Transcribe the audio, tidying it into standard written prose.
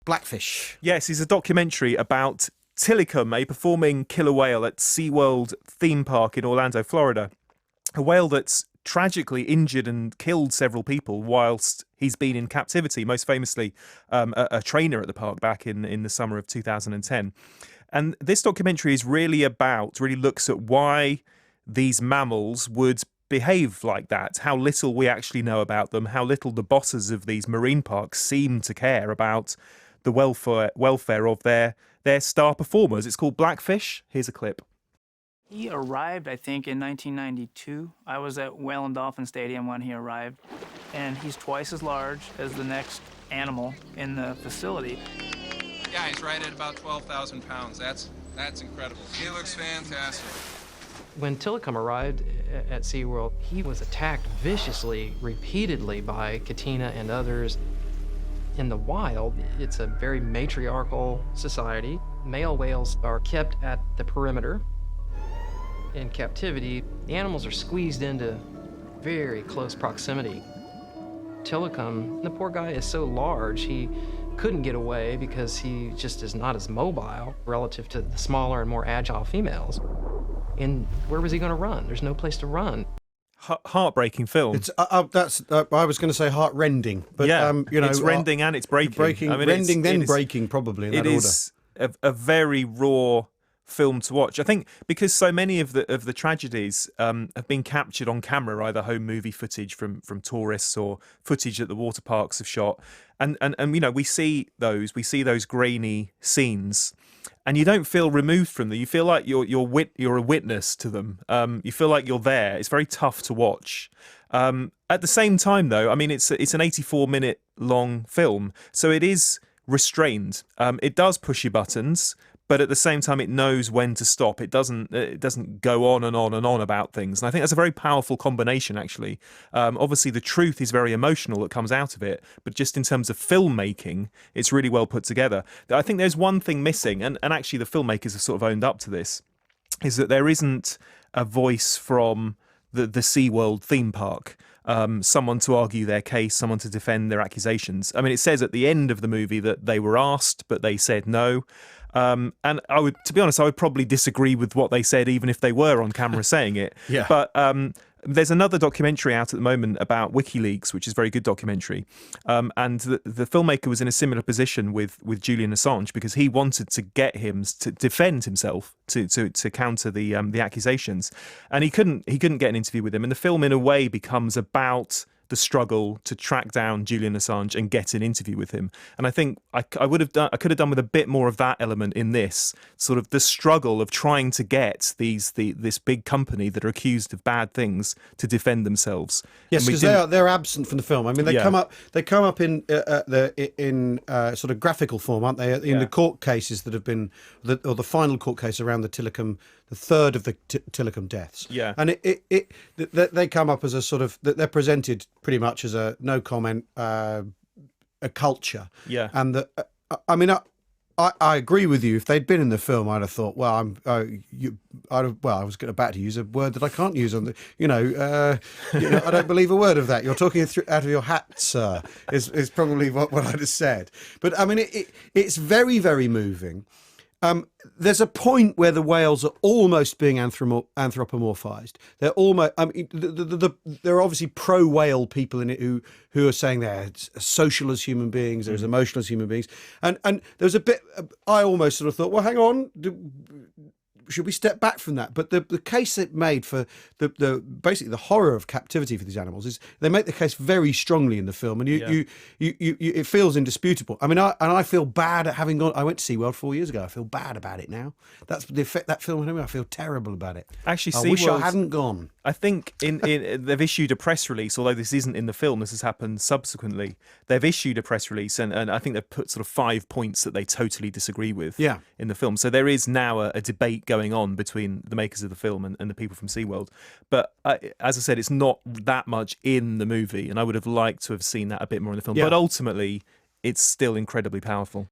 Blackfish. Yes, it's a documentary about Tilikum, a performing killer whale at SeaWorld theme park in Orlando, Florida. A whale that's tragically injured and killed several people whilst he's been in captivity, most famously a trainer at the park back in the summer of 2010. And this documentary is really looks at why these mammals would behave like that, how little we actually know about them, how little the bosses of these marine parks seem to care about the welfare of their star performers. It's called Blackfish. Here's a clip. He arrived, I think, in 1992. I was at Whale and Dolphin Stadium when he arrived, and he's twice as large as the next animal in the facility. Yeah, he's right at about 12,000 pounds. That's incredible. He looks fantastic. When Tilikum arrived at SeaWorld, he was attacked viciously, repeatedly by Katina and others. In the wild, it's a very matriarchal society. Male whales are kept at the perimeter. In captivity, the animals are squeezed into very close proximity. Tilikum, the poor guy is so large, he couldn't get away because he just is not as mobile relative to the smaller and more agile females. And where was he going to run? There's no place to run. Heartbreaking film. It's I was going to say heart-rending, but yeah, it's rending and it's breaking. Rending, then breaking, probably in that order. It is a very raw film to watch. I think because so many of the tragedies have been captured on camera, either home movie footage from tourists or footage that the water parks have shot, and we see those grainy scenes. And you don't feel removed from them. You feel like you're a witness to them. You feel like you're there. It's very tough to watch. At the same time, though, I mean, it's an 84-minute long film, so it is restrained. It does push your buttons, but at the same time, it knows when to stop. It doesn't go on and on and on about things. And I think that's a very powerful combination, actually. Obviously, the truth is very emotional that comes out of it, but just in terms of filmmaking, it's really well put together. I think there's one thing missing, and actually the filmmakers have sort of owned up to this, is that there isn't a voice from the SeaWorld theme park. Someone to argue their case, someone to defend their accusations. I mean, it says at the end of the movie that they were asked, but they said no. And to be honest, I would probably disagree with what they said, even if they were on camera saying it. Yeah. But there's another documentary out at the moment about WikiLeaks, which is a very good documentary. And the filmmaker was in a similar position with Julian Assange because he wanted to get him to defend himself, to counter the accusations, and he couldn't get an interview with him. And the film, in a way, becomes about the struggle to track down Julian Assange and get an interview with him. And I think I could have done with a bit more of that element in this, sort of the struggle of trying to get this big company that are accused of bad things to defend themselves. Yes, because they're absent from the film. I mean, they come up in sort of graphical form, aren't they? In the court cases that have been, or the final court case around the Tilikum, the third of the Tilikum deaths. Yeah, and they come up as a sort of, they're presented pretty much as a no comment, a culture. Yeah, and I mean, I agree with you. If they'd been in the film, I'd have thought, well, I was about to use a word that I can't use on the, I don't believe a word of that. You're talking out of your hat, sir, is probably what I'd have said. But I mean, it's very, very moving. There's a point where the whales are almost being anthropomorphized. They're almost. I mean, there are obviously pro-whale people in it who are saying they're social as human beings, they're as emotional as human beings, and there's a bit. I almost sort of thought, well, hang on. Should we step back from that? But the case it made for basically the horror of captivity for these animals is they make the case very strongly in the film, and you it feels indisputable. I mean, I feel bad at having gone. I went to SeaWorld 4 years ago. I feel bad about it now. That's the effect that film had on me. I feel terrible about it. Actually, I wish I hadn't gone. I think they've issued a press release, although this isn't in the film, this has happened subsequently. They've issued a press release, and I think they've put sort of 5 points that they totally disagree with in the film. So there is now a debate going on between the makers of the film and the people from SeaWorld. But as I said, it's not that much in the movie, and I would have liked to have seen that a bit more in the film. Yeah. But ultimately, it's still incredibly powerful.